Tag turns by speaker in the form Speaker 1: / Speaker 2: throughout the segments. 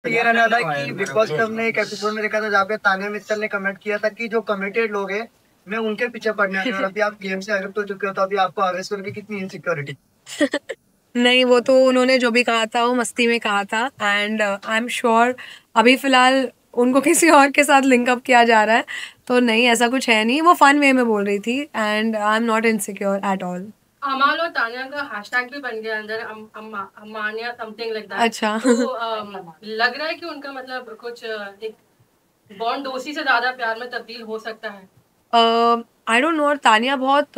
Speaker 1: ये रहने वाला है कि बिग बॉस का हमने एक एपिसोड में देखा था जहाँ पे तान्या मित्तल ने कमेंट किया था कि जो कमिटेड लोग हैं मैं उनके पीछे पड़ने वाली हूँ और अभी आप गेम से एडिक्ट हो चुके हो तो अभी आपको आगे सुन के कितनी इनसिक्योरिटी।
Speaker 2: नहीं, वो तो उन्होंने जो भी कहा था वो मस्ती में कहा था एंड आई एम श्योर अभी फ़िलहाल उनको किसी और के साथ लिंक अप किया जा रहा है, तो नहीं ऐसा कुछ है नहीं, वो फ़न वे में बोल रही थी and I am not insecure at all.
Speaker 3: अमाल और तान्या का हैशटैग भी बन गया अंदर अमान्या समथिंग लाइक दैट।
Speaker 2: अच्छा।
Speaker 3: तो लग रहा है कि उनका मतलब कुछ एक बॉन्ड दोस्ती से ज्यादा प्यार में तब्दील हो सकता है।
Speaker 2: आई डोंट नो, और तानिया बहुत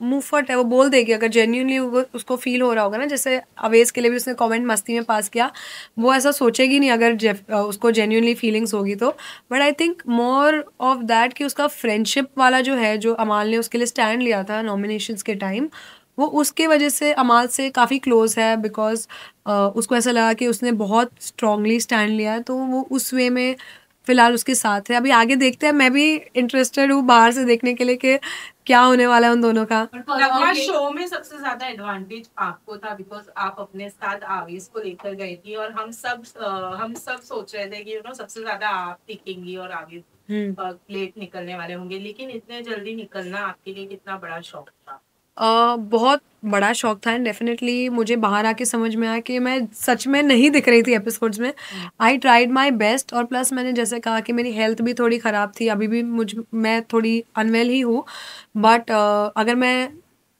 Speaker 2: मुंहफट है, वो बोल देगी अगर जेन्युइनली उसको फील हो रहा होगा ना, जैसे अवेज के लिए भी उसने कमेंट मस्ती में पास किया, वो ऐसा सोचेगी नहीं अगर उसको जेन्युइनली फीलिंग्स होगी तो। But I think more of that कि उसका फ्रेंडशिप वाला जो है, जो अमाल ने उसके लिए स्टैंड लिया था नॉमिनेशंस के टाइम, वो उसके वजह से अमाल से काफ़ी क्लोज है बिकॉज उसको ऐसा लगा कि उसने बहुत स्ट्रांगली स्टैंड लिया है, तो वो उस वे में फिलहाल उसके साथ है। अभी आगे देखते हैं, मैं भी इंटरेस्टेड हूँ बाहर से देखने के लिए कि क्या होने वाला है उन दोनों का।
Speaker 4: नगमा शो में सबसे ज्यादा एडवांटेज आपको था बिकॉज आप अपने साथ आवेश को लेकर गई थी और हम सब सोच रहे थे कि सबसे ज्यादा आप टिकेंगी और आगे लेट निकलने वाले होंगे, लेकिन इतने जल्दी निकलना आपके लिए कितना बड़ा शौक था?
Speaker 2: बहुत बड़ा शौक था एंड डेफिनेटली मुझे बाहर आके समझ में आया कि मैं सच में नहीं दिख रही थी एपिसोड्स में। आई ट्राइड माई बेस्ट, और प्लस मैंने जैसे कहा कि मेरी हेल्थ भी थोड़ी ख़राब थी, अभी भी मैं थोड़ी अनवेल ही हूँ, बट अगर मैं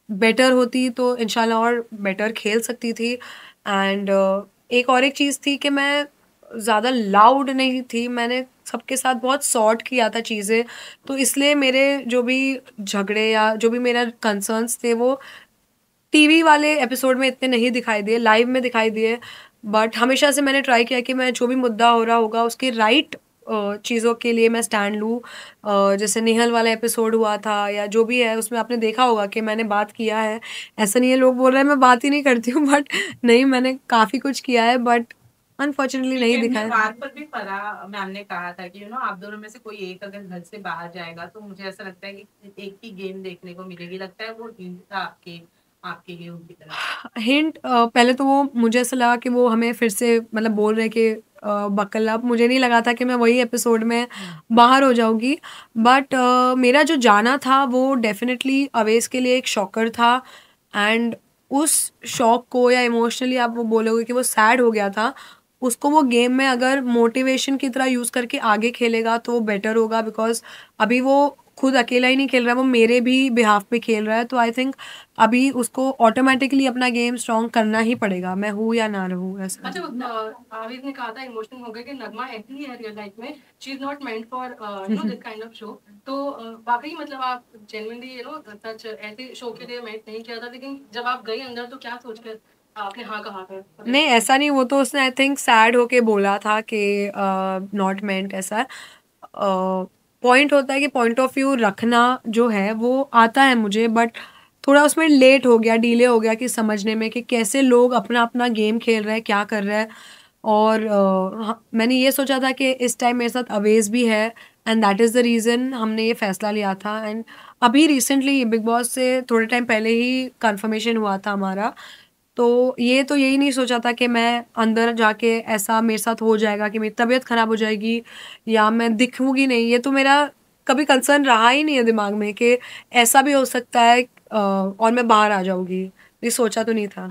Speaker 2: बेटर होती तो इंशाल्लाह और बेटर खेल सकती थी। एंड एक चीज़ थी कि मैं ज़्यादा लाउड नहीं थी, मैंने सबके साथ बहुत सॉर्ट किया था चीज़ें, तो इसलिए मेरे जो भी झगड़े या जो भी मेरा कंसर्न्स थे वो टीवी वाले एपिसोड में इतने नहीं दिखाई दिए, लाइव में दिखाई दिए। बट हमेशा से मैंने ट्राई किया कि मैं जो भी मुद्दा हो रहा होगा उसके राइट चीज़ों के लिए मैं स्टैंड लूँ। जैसे निहल वाला एपिसोड हुआ था या जो भी है, उसमें आपने देखा होगा कि मैंने बात किया है। ऐसा नहीं है लोग बोल रहे हैं मैं बात ही नहीं करती हूँ, बट नहीं, मैंने काफ़ी कुछ किया है, बट अनफॉर्चुनेटली नहीं दिखाया।
Speaker 4: बात पर भी फराह मैम ने कहा था कि आप दोनों में से कोई एक अगर घर से बाहर जाएगा तो मुझे ऐसा लगता है कि एक ही गेम देखने को मिलेगी। लगता है वो हिंट था आपके लिए उनकी तरफ।
Speaker 2: हिंट पहले तो वो मुझे ऐसा लगा कि वो हमें फिर से मतलब बोल रहे कि बकल अप, मुझे नहीं लगा था कि मैं वही एपिसोड में बाहर हो जाऊंगी। बट मेरा जो जाना था वो डेफिनेटली अवेज के लिए एक शॉकर था, एंड उस शॉक को या इमोशनली आप वो बोलोगे कि वो सैड हो गया था, उसको वो गेम में अगर मोटिवेशन की तरह यूज़ करके आगे खेलेगा तो वो बेटर होगा, बिकॉज अभी वो खुद अकेला ही नहीं खेल रहा है, वो मेरे भी बिहाफ पे खेल रहा है, तो आई थिंक अभी उसको ऑटोमेटिकली अपना गेम स्ट्रॉन्ग करना ही पड़ेगा, मैं हूँ या ना रहूँ ऐसा।
Speaker 3: अच्छा, आविद ने कहा था इमोशनल हो गया कि नगमा ऐसी है रियल लाइफ में, she is not meant for this kind of show. तो वाकई मतलब आप जेन्युइनली सच ऐसे शो के लिए मेंट नहीं किया था, लेकिन जब आप गई अंदर तो क्या सोच कर आपने हाँ कहा था?
Speaker 2: नहीं ऐसा नहीं, वो तो उसने आई थिंक सैड होके बोला था कि नॉट मेंट ऐसा। पॉइंट होता है कि पॉइंट ऑफ व्यू रखना जो है वो आता है मुझे, बट थोड़ा उसमें लेट हो गया, डिले हो गया कि समझने में कि कैसे लोग अपना अपना गेम खेल रहे हैं, क्या कर रहे हैं। और मैंने ये सोचा था कि इस टाइम मेरे साथ अवेज भी है, and that is the reason हमने ये फैसला लिया था। एंड अभी रिसेंटली बिग बॉस से थोड़े टाइम पहले ही कंफर्मेशन हुआ था हमारा, तो यही नहीं सोचा था कि मैं अंदर जाके ऐसा मेरे साथ हो जाएगा कि मेरी तबीयत ख़राब हो जाएगी या मैं दिखूँगी नहीं। ये तो मेरा कभी कंसर्न रहा ही नहीं है दिमाग में कि ऐसा भी हो सकता है और मैं बाहर आ जाऊँगी। ये सोचा तो नहीं था।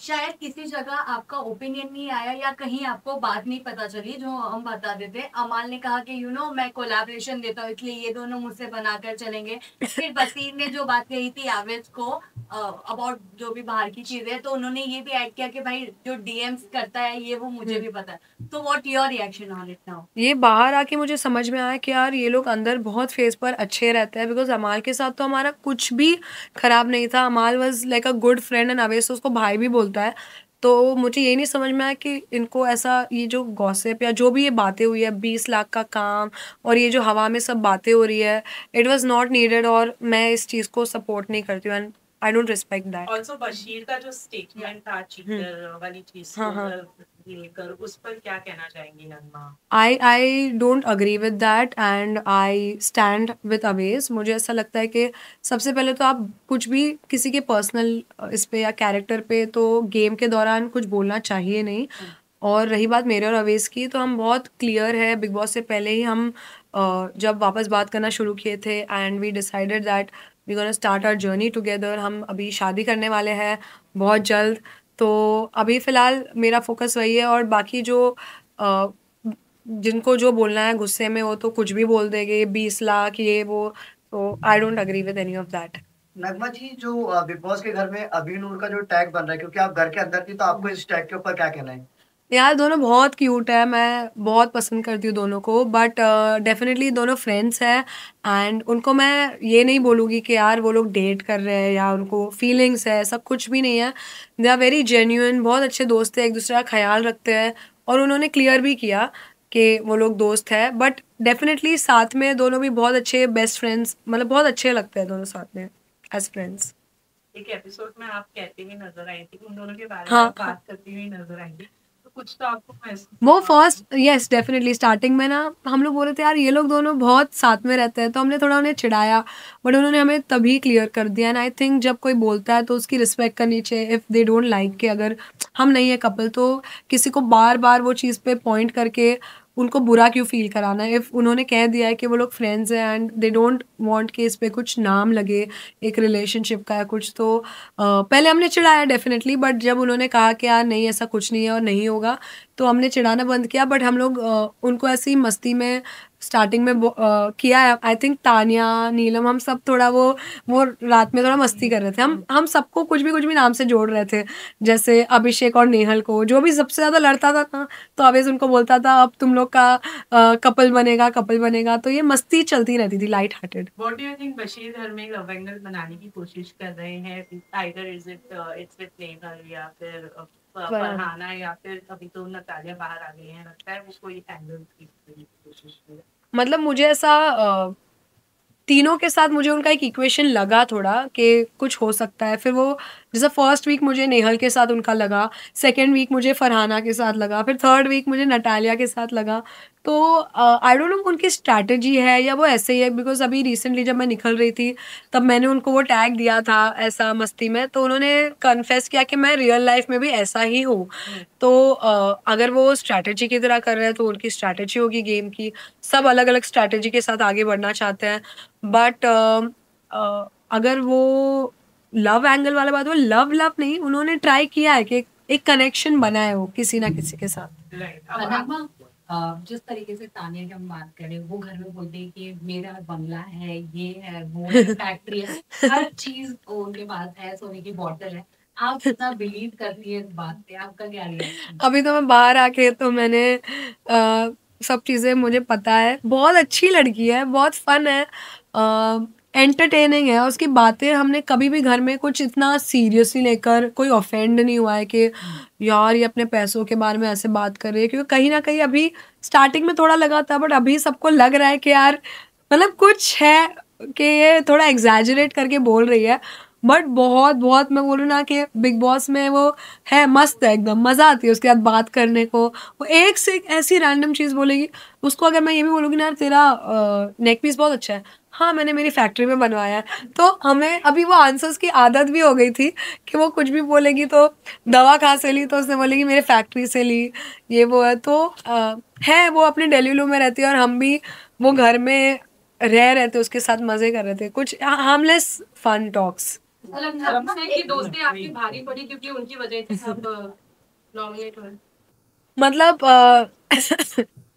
Speaker 5: शायद किसी जगह आपका ओपिनियन नहीं आया या कहीं आपको बात नहीं पता चली जो हम बता देते। अमाल ने कहा कि मैं कोलैबोरेशन देता हूँ इसलिए ये दोनों मुझसे बनाकर चलेंगे। फिर बसीर ने जो बात कही थी आवेश को अबाउट जो भी बाहर की चीजें, तो उन्होंने ये भी ऐड किया कि भाई जो डीएम्स करता है ये वो मुझे भी पता है। तो what your reaction on it now?
Speaker 2: ये बाहर आके मुझे समझ में आया कि यार ये लोग अंदर बहुत फेस पर अच्छे रहते हैं, बिकॉज अमाल के साथ तो हमारा कुछ भी खराब नहीं था। अमाल was like a good friend and Avesh उसको भाई भी बोलता है। तो मुझे ये नहीं समझ में आया कि इनको ऐसा ये जो गॉसिप या जो भी ये बातें हुई है 20 लाख का काम और ये जो हवा में सब बातें हो रही है, इट वाज नॉट नीडेड, और मैं इस चीज़ को सपोर्ट नहीं करती हूँ and I don't respect that.
Speaker 4: Also Bashir का जो स्टेटमेंट था चीटर वाली चीज लेकर, उस पर क्या कहना चाहेंगी Nagma?
Speaker 2: I don't agree with that and I stand with Awez. मुझे ऐसा लगता है कि सबसे पहले तो आप कुछ भी किसी के पर्सनल इस पे या कैरेक्टर पे तो गेम के दौरान कुछ बोलना चाहिए नहीं। और रही बात मेरे और अवेश की, तो हम बहुत क्लियर है, बिग बॉस से पहले ही हम जब वापस बात करना शुरू किए थे and we decided that we gonna start our journey together. हम अभी शादी करने वाले हैं बहुत जल्द, तो अभी फ़िलहाल मेरा फोकस वही है। और बाकी जो अ, जिनको जो बोलना है गुस्से में, वो तो कुछ भी बोल देंगे, 20 लाख ये वो, तो I don't agree with any of that.
Speaker 1: Nagma ji, जो बिग बॉस के घर में अभी नूर का जो टैग बन रहा है, क्योंकि आप घर के अंदर थी, तो आपको इस टैग के ऊपर क्या कहना है?
Speaker 2: यार दोनों बहुत क्यूट है, मैं बहुत पसंद करती हूँ दोनों को, बट डेफिनेटली दोनों फ्रेंड्स हैं एंड उनको मैं ये नहीं बोलूँगी कि यार वो लोग डेट कर रहे हैं या उनको फीलिंग्स है, सब कुछ भी नहीं है। दे आर वेरी जेन्युइन, बहुत अच्छे दोस्त हैं, एक दूसरे का ख्याल रखते हैं और उन्होंने क्लियर भी किया कि वो लोग दोस्त है। बट डेफिनेटली साथ में दोनों भी बहुत अच्छे बेस्ट फ्रेंड्स, मतलब बहुत अच्छे लगते हैं दोनों साथ में एज फ्रेंड्स।
Speaker 4: एक एपिसोड में आप कहती हुई नजर आई थी, उन दोनों के बारे में
Speaker 2: हाँ।
Speaker 4: आप बात करती हुई नजर आई थी, तो कुछ तो आपको महसूस
Speaker 2: वो
Speaker 4: हुआ?
Speaker 2: फर्स्ट यस डेफिनेटली स्टार्टिंग में ना हम लोग बोल रहे थे यार ये लोग दोनों बहुत साथ में रहते हैं, तो हमने थोड़ा उन्हें चिढ़ाया, बट उन्होंने हमें तभी क्लियर कर दिया। एंड आई थिंक जब कोई बोलता है तो उसकी रिस्पेक्ट करनी चाहिए। इफ़ दे डोंट लाइक के अगर हम नहीं है कपल, तो किसी को बार बार वो चीज़ पे पॉइंट करके उनको बुरा क्यों फील कराना है। इफ़ उन्होंने कह दिया है कि वो लोग फ्रेंड्स हैं एंड दे डोंट वांट कि इस पे कुछ नाम लगे एक रिलेशनशिप का या कुछ, तो पहले हमने चिढ़ाया डेफिनेटली, बट जब उन्होंने कहा कि यार नहीं ऐसा कुछ नहीं है और नहीं होगा, तो हमने चिढ़ाना बंद किया। बट हम लोग उनको ऐसी ही मस्ती में स्टार्टिंग में किया है। आई थिंक तानिया, नीलम, हम सब थोड़ा वो रात में थोड़ा मस्ती कर रहे थे। हम सबको कुछ भी नाम से जोड़ रहे थे, जैसे अभिषेक और नेहल को, जो भी सबसे ज़्यादा लड़ता था ना, तो अवेश उनको बोलता था अब तुम लोग का कपल बनेगा। तो ये मस्ती चलती रहती थी, light hearted.
Speaker 4: What do you think Bashir घर में लव एंगल बनाने की कोशिश कर रहे हैं? Either is it it's with Nehal या फिर फरहाना, या फिर अभी तो नतालिया बाहर आ गई है, लगता है वो कोई एंगल की कोशिश कर रहे हैं?
Speaker 2: मतलब मुझे ऐसा तीनों के साथ मुझे उनका एक इक्वेशन लगा थोड़ा कि कुछ हो सकता है। फिर वो जैसे फर्स्ट वीक मुझे नेहल के साथ उनका लगा, सेकंड वीक मुझे फरहाना के साथ लगा, फिर थर्ड वीक मुझे नटालिया के साथ लगा। तो आई डोंट नो उनकी स्ट्रैटेजी है या वो ऐसे ही है, बिकॉज़ अभी रिसेंटली जब मैं निकल रही थी तब मैंने उनको वो टैग दिया था ऐसा मस्ती में, तो उन्होंने कन्फेस किया कि मैं रियल लाइफ में भी ऐसा ही हूँ। तो अगर वो स्ट्रैटेजी की तरह कर रहे हैं तो उनकी स्ट्रैटेजी होगी गेम की। सब अलग-अलग स्ट्रैटेजी के साथ आगे बढ़ना चाहते हैं। बट अगर वो लव एंगल वाला बात हो, लव नहीं, उन्होंने ट्राई किया है कि एक कनेक्शन बनाए हो किसी ना किसी के साथ।
Speaker 4: Right.
Speaker 5: नगमा, जिस तरीके से तानिया की हम बात करें, वो घर में बोलते हैं कि मेरा बंगला है, ये है, वो है, फैक्ट्री है, हर चीज उनके पास है, सोने की बॉटल है। आप कितना बिलीव करती है इस बात पे? आपका क्या रिएक्शन?
Speaker 2: अभी तो मैं बाहर आके तो मैंने सब चीज़ें मुझे पता है। बहुत अच्छी लड़की है, बहुत फन है, एंटरटेनिंग है। उसकी बातें हमने कभी भी घर में कुछ इतना सीरियसली लेकर कोई ऑफेंड नहीं हुआ है कि यार ये अपने पैसों के बारे में ऐसे बात कर रही है, क्योंकि कहीं ना कहीं अभी स्टार्टिंग में थोड़ा लगा था, बट अभी सबको लग रहा है कि यार मतलब कुछ है कि ये थोड़ा एग्जैजरेट करके बोल रही है। बट बहुत बहुत मैं बोलूँ ना कि बिग बॉस में वो है, मस्त है एकदम, मज़ा आती है उसके साथ बात करने को। वो एक से एक ऐसी रैंडम चीज़ बोलेगी। उसको अगर मैं ये भी बोलूँगी ना तेरा नेक पीस बहुत अच्छा है, हाँ मैंने मेरी फैक्ट्री में बनवाया है, तो हमें अभी वो आंसर्स की आदत भी हो गई थी कि वो कुछ भी बोलेगी तो दवा कहाँ से ली, तो उसने बोलेगी मेरे फैक्ट्री से ली, ये वो है। तो है वो अपने डेलीलू में रहती है और हम भी वो घर में रह रहे थे, उसके साथ मज़े कर रहे थे, कुछ हार्मलेस फन टॉक्स।
Speaker 3: मतलब लगता है कि दोस्ती आपकी भारी पड़ी क्योंकि उनकी वजह से सब नॉमिनेट हुए।
Speaker 2: मतलब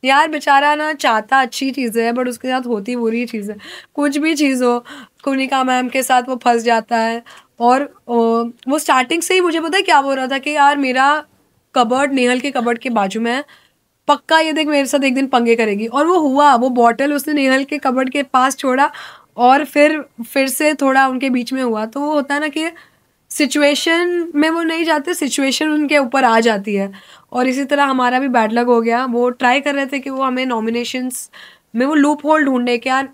Speaker 2: यार बेचारा ना चाहता अच्छी चीज़ है, बट उसके साथ होती बुरी चीज़ है। कुछ भी चीज़ हो, कुनिका मैम के साथ वो फंस जाता है। और वो स्टार्टिंग से ही मुझे पता है क्या बोल रहा था कि यार मेरा कबर्ड नेहल के कबर्ड के बाजू में है, पक्का ये देख मेरे साथ एक दिन पंगे करेगी। और वो हुआ, वो बॉटल उसने नेहल के कबर्ड के पास छोड़ा और फिर से थोड़ा उनके बीच में हुआ। तो वो होता है ना कि सिचुएशन में वो नहीं जाते, सिचुएशन उनके ऊपर आ जाती है। और इसी तरह हमारा भी बैड लक हो गया। वो ट्राई कर रहे थे कि वो हमें नॉमिनेशंस में वो लूप होल ढूंढने के, यार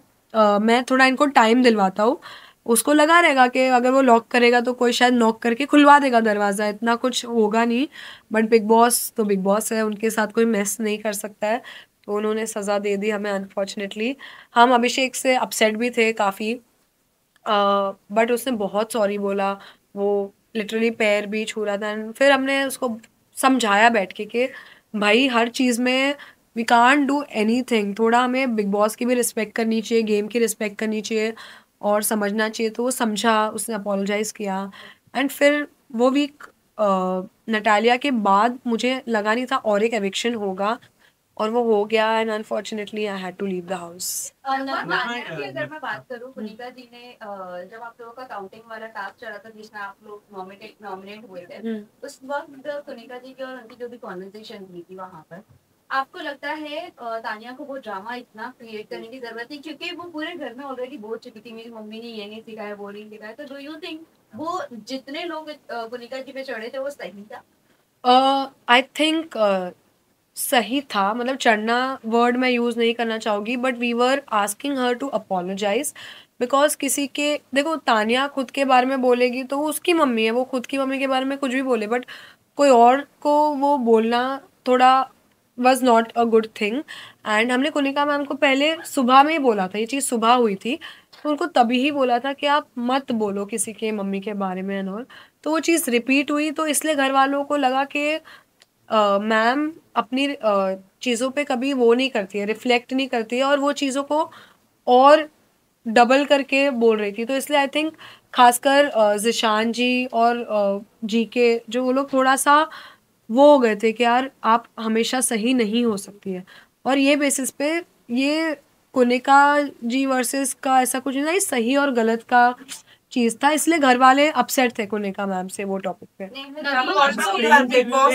Speaker 2: मैं थोड़ा इनको टाइम दिलवाता हूँ। उसको लगा रहेगा कि अगर वो लॉक करेगा तो कोई शायद नॉक करके खुलवा देगा दरवाज़ा, इतना कुछ होगा नहीं। बट बिग बॉस तो बिग बॉस है, उनके साथ कोई मेस नहीं कर सकता है। तो उन्होंने सज़ा दे दी हमें अनफॉर्चुनेटली। हम अभिषेक से अपसेट भी थे काफ़ी, बट उसने बहुत सॉरी बोला। वो लिटरली पैर भी छू रहा था। फिर हमने उसको समझाया बैठ के कि भाई हर चीज़ में वी कांट डू एनीथिंग। थोड़ा हमें बिग बॉस की भी रिस्पेक्ट करनी चाहिए, गेम की रिस्पेक्ट करनी चाहिए और समझना चाहिए। तो वो समझा, उसने अपोलोजाइज़ किया एंड फिर वो वीक नटालिया के बाद मुझे लगा नहीं था और एक एविक्शन होगा और वो हो गया and unfortunately I had to leave the house.
Speaker 5: Tanya की अगर मैं बात करूँ, पुनीता जी ने जब आप लोगों का काउंटिंग वाला टास्क चला था जिसमें आप लोग नॉमिनेट हुए थे, उस वक्त पुनीता जी की और उनकी जो भी कॉन्वर्सेशन हुई थी वहां पर, आपको लगता है तान्या को वो ड्रामा इतना क्रिएट करने की जरूरत थी? क्योंकि वो पूरे घर में ऑलरेडी बोल चुकी थी मेरी मम्मी ने ये नहीं सिखाया, वो नहीं सिखाया। तो डू यू थिंक वो जितने लोग पुनीता जी पे चढ़े थे वो सही था?
Speaker 2: आई थिंक सही था, मतलब चढ़ना वर्ड मैं यूज़ नहीं करना चाहूँगी, but we were asking her to apologize because किसी के, देखो तानिया खुद के बारे में बोलेगी तो वो उसकी मम्मी है, वो खुद की मम्मी के बारे में कुछ भी बोले, बट कोई और को वो बोलना थोड़ा was not a good thing. And हमने कुनिका मैम को पहले सुबह में ही बोला था, ये चीज़ सुबह हुई थी, तो उनको तभी ही बोला था कि आप मत बोलो किसी के मम्मी के बारे में एंड ऑल। तो वो चीज़ रिपीट हुई तो इसलिए घर वालों को लगा कि मैम अपनी चीज़ों पे कभी वो नहीं करती है, रिफ्लेक्ट नहीं करती है और वो चीज़ों को और डबल करके बोल रही थी। तो इसलिए आई थिंक खासकर ज़िशान जी और जी के जो वो लोग थोड़ा सा वो हो गए थे कि यार आप हमेशा सही नहीं हो सकती है। और ये बेसिस पे ये कुनिका जी वर्सेस का ऐसा कुछ नहीं था, ये सही और गलत का चीज़ था, इसलिए घर वाले अपसेट थे कुनिका मैम से वो टॉपिक पे।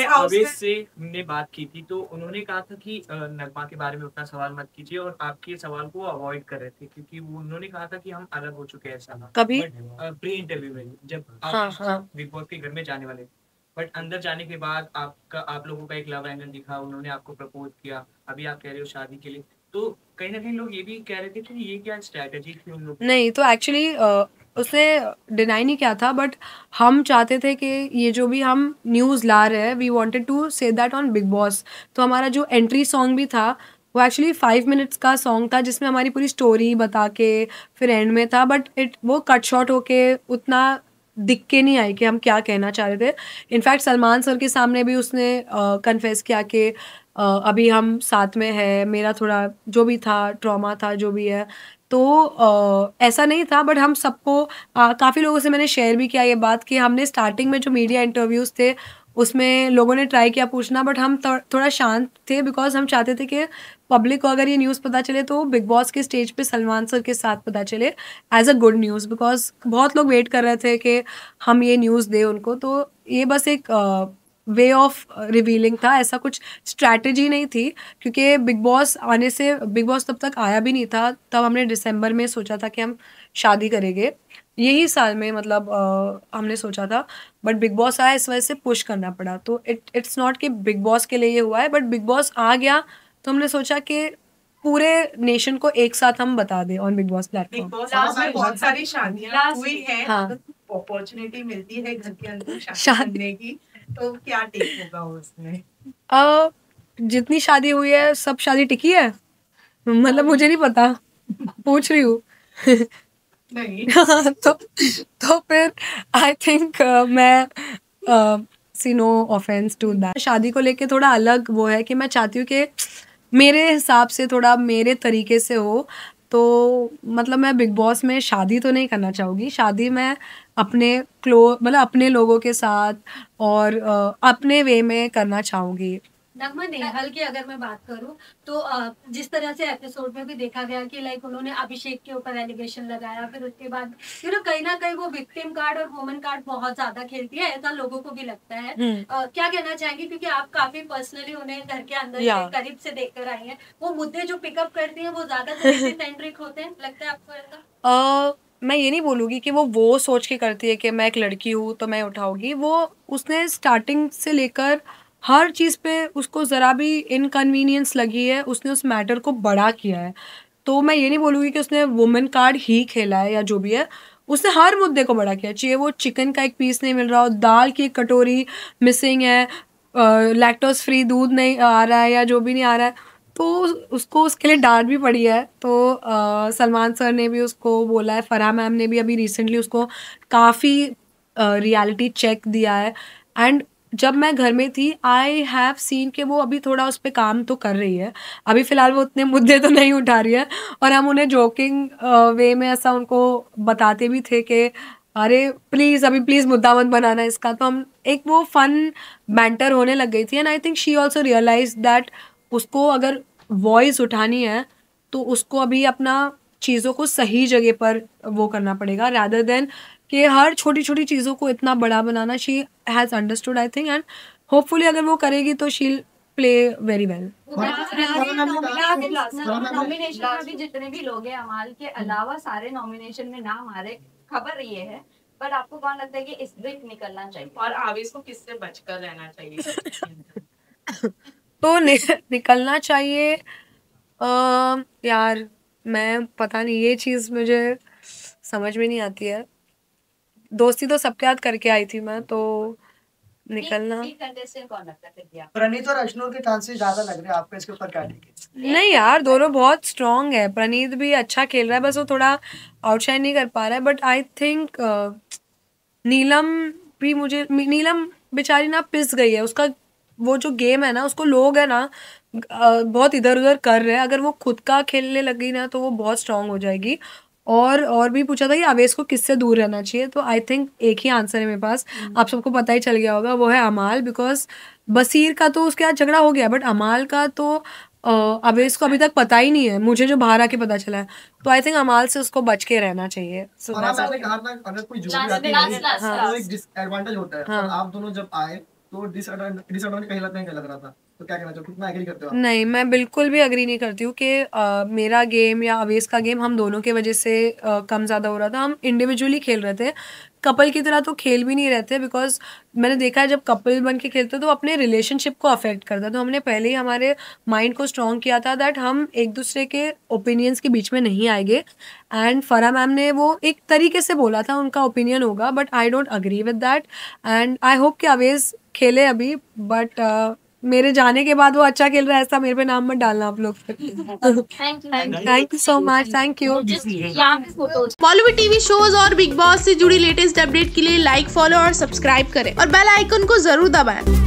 Speaker 6: आवेश से हमने बात की थी तो उन्होंने कहा था कि नगमा के बारे में उतना सवाल मत कीजिए और आपके सवाल को अवॉइड कर रहे थे क्योंकि वो उन्होंने कहा था कि हम अलग हो चुके हैं ऐसा
Speaker 2: कभी
Speaker 6: प्री इंटरव्यू में जब
Speaker 2: हाँ, हाँ।
Speaker 6: आप बिग बॉस के घर में जाने वाले थे, बट अंदर जाने के बाद आप लोगों का एक लव एंगल दिखा, उन्होंने आपको प्रपोज किया, अभी आप कह रहे हो शादी के लिए, तो कहीं ना कहीं लोग ये भी कह रहे थे कि ये क्या स्ट्रैटेजी थी उन लोगों की?
Speaker 2: नहीं, तो एक्चुअली उसने डिनाई नहीं किया था, बट हम चाहते थे कि ये जो भी हम न्यूज़ ला रहे हैं we wanted to say that on Bigg Boss. तो हमारा जो एंट्री सॉन्ग भी था वो एक्चुअली 5 मिनट्स का सॉन्ग था जिसमें हमारी पूरी स्टोरी बता के फिर एंड में था, बट वो कट शॉर्ट होके उतना दिख के नहीं आई कि हम क्या कहना चाह रहे थे। इनफैक्ट सलमान सर के सामने भी उसने कन्फेस किया कि अभी हम साथ में है, मेरा थोड़ा जो भी था ट्रॉमा था जो भी है, तो ऐसा नहीं था। बट हम सबको काफ़ी लोगों से मैंने शेयर भी किया ये बात कि हमने स्टार्टिंग में जो मीडिया इंटरव्यूज़ थे उसमें लोगों ने ट्राई किया पूछना, बट हम थोड़ा शांत थे बिकॉज हम चाहते थे कि पब्लिक को अगर ये न्यूज़ पता चले तो बिग बॉस के स्टेज पे सलमान सर के साथ पता चले as a good news, because बहुत लोग वेट कर रहे थे कि हम ये न्यूज़ दें उनको। तो ये बस एक वे ऑफ रिवीलिंग था, ऐसा कुछ स्ट्रैटेजी नहीं थी, क्योंकि बिग बॉस आने से बिग बॉस तब तक आया भी नहीं था। तब हमने दिसंबर में सोचा था कि हम शादी करेंगे, यही साल में मतलब हमने सोचा था, बट बिग बॉस आया इस वजह से पुश करना पड़ा। तो इट्स नॉट कि बिग बॉस के लिए ये हुआ है, बट बिग बॉस आ गया तो हमने सोचा कि पूरे नेशन को एक साथ हम बता दें on Bigg boss
Speaker 4: big
Speaker 2: platform.
Speaker 4: Boss में बहुत सारी शादियां हुई हैं,
Speaker 2: हाँ।
Speaker 4: अपॉर्चुनिटी मिलती है घर के अंदर शादी
Speaker 2: शादी-
Speaker 4: करने की, तो क्या टेक होगा उसमें?
Speaker 2: जितनी शादी हुई है सब शादी टिकी है, मतलब मुझे नहीं पता, पूछ रही हूँ।
Speaker 4: नहीं
Speaker 2: तो फिर आई थिंक मैं सी नो ऑफेंस टू दैट, शादी को लेके थोड़ा अलग वो है कि मैं चाहती हूँ कि मेरे हिसाब से थोड़ा मेरे तरीके से हो। तो मतलब मैं बिग बॉस में शादी तो नहीं करना चाहूँगी, शादी मैं अपने मतलब अपने लोगों के साथ और अपने वे में करना चाहूँगी।
Speaker 5: नगमा नेहल की अगर मैं बात करूं तो जिस तरह से एपिसोड में भी देखा गया कि लाइक उन्होंने अभिषेक के ऊपर एलिगेशन लगाया, फिर उसके बाद कहीं ना कहीं वो विक्टिम कार्ड और वुमन कार्ड बहुत ज्यादा खेलती है, ऐसा लोगों को भी लगता है। क्या कहना चाहेंगे, क्योंकि आप काफी पर्सनली उन्हें घर के अंदर से करीब से देखकर आई हैं, वो मुद्दे जो पिकअप करती हैं वो ज्यादा सेंट्रिक होते हैं, लगता है आपको ऐसा?
Speaker 2: मैं ये नहीं बोलूँगी कि वो सोच के करती है कि मैं एक लड़की हूँ तो मैं उठाऊंगी। वो उसने स्टार्टिंग से लेकर हर चीज़ पे उसको ज़रा भी इनकन्वीनियंस लगी है, उसने उस मैटर को बड़ा किया है। तो मैं ये नहीं बोलूँगी कि उसने वुमेन कार्ड ही खेला है या जो भी है, उसने हर मुद्दे को बड़ा किया, चाहे वो चिकन का एक पीस नहीं मिल रहा हो, दाल की एक कटोरी मिसिंग है, लैक्टोज फ्री दूध नहीं आ रहा है या जो भी नहीं आ रहा है, तो उसको उसके लिए डांट भी पड़ी है। तो सलमान सर ने भी उसको बोला है, फराह मैम ने भी अभी रिसेंटली उसको काफ़ी रियलिटी चेक दिया है। एंड जब मैं घर में थी आई हैव सीन कि वो अभी थोड़ा उस पर काम तो कर रही है। अभी फ़िलहाल वो उतने मुद्दे तो नहीं उठा रही है, और हम उन्हें जोकिंग वे में ऐसा उनको बताते भी थे कि अरे प्लीज़ अभी प्लीज़ मुद्दा मत बनाना इसका। तो हम एक वो फन बैंटर होने लग गई थी, and I think she also realize that उसको अगर वॉइस उठानी है तो उसको अभी अपना चीज़ों को सही जगह पर वो करना पड़ेगा, rather देन कि हर छोटी छोटी चीज़ों को इतना बड़ा बनाना। She has understood I think, and hopefully अगर वो करेगी तो she play very well.
Speaker 5: Nomination में भी जितने भी लोग हैं अमाल के अलावा सारे नॉमिनेशन में नाम आ रहे, खबर ये है, पर आपको कौन लगता है कि इस वीक निकलना चाहिए
Speaker 4: और आवेश को किससे बचकर रहना चाहिए?
Speaker 2: तो निकलना चाहिए यार, मैं पता नहीं, ये चीज़ मुझे समझ में नहीं आती है। दोस्ती तो सबके साथ करके आई थी मैं, तो निकलना
Speaker 5: कंटेस्टेंट कौन लगता है फिर आप?
Speaker 1: प्रणीत और अश्नूर के चांसेस ज्यादा लग रहे हैं आपको, इसके ऊपर क्या टिके?
Speaker 2: नहीं यार, दोनों बहुत स्ट्रांग है। प्रणीत भी अच्छा खेल रहा है, बस वो थोड़ा आउटशाइन नहीं कर पा रहा है। बट आई थिंक नीलम भी, मुझे नीलम बेचारी ना पिस गई है। उसका वो जो गेम है ना, उसको लोग है ना बहुत इधर उधर कर रहे हैं। अगर वो खुद का खेलने लगी ना तो वो बहुत स्ट्रांग हो जाएगी। और भी पूछा था कि आवेश को किससे दूर रहना चाहिए, तो आई थिंक एक ही आंसर है मेरे पास, आप सबको पता ही चल गया होगा, वो है अमाल। बिकॉज बसीर का तो उसके साथ झगड़ा हो गया, बट अमाल का तो आवेश को अभी तक पता ही नहीं है, मुझे जो बाहर आके पता चला है। तो आई थिंक अमाल से उसको बच के रहना चाहिए। So
Speaker 1: और
Speaker 2: that's
Speaker 1: आपने
Speaker 2: it.
Speaker 1: कहा था अगर कोई जोड़ी
Speaker 5: Last
Speaker 1: आती
Speaker 5: last
Speaker 1: है
Speaker 5: last
Speaker 1: तो एक
Speaker 5: last.
Speaker 1: डिसएडवांटेज होता है,
Speaker 2: हाँ।
Speaker 1: और आप दोनों जब आए तो डिसएडवांटेज कहीं लगता है, लग रहा था। तो क्या कहना चाहोगे, कितना एग्री करते हो आप?
Speaker 2: नहीं, मैं बिल्कुल भी अग्री नहीं करती हूँ कि मेरा गेम या अवेश का गेम हम दोनों के वजह से कम ज़्यादा हो रहा था। हम इंडिविजुअली खेल रहे थे, कपल की तरह तो खेल भी नहीं रहते। बिकॉज मैंने देखा है जब कपल बन के खेलते तो अपने रिलेशनशिप को अफेक्ट करता है। तो हमने पहले ही हमारे माइंड को स्ट्रॉन्ग किया था दैट हम एक दूसरे के ओपिनियंस के बीच में नहीं आएंगे। एंड फरा मैम ने वो एक तरीके से बोला था, उनका ओपिनियन होगा, but I don't agree with that. And I hope कि अवेश खेले अभी, बट मेरे जाने के बाद वो अच्छा खेल रहा है ऐसा मेरे पे नाम मत डालना आप लोग। Thank you so much, thank you.
Speaker 7: Bollywood TV shows और बिग बॉस से जुड़ी लेटेस्ट अपडेट के लिए लाइक, फॉलो और सब्सक्राइब करें और बेल आइकन को जरूर दबाएं।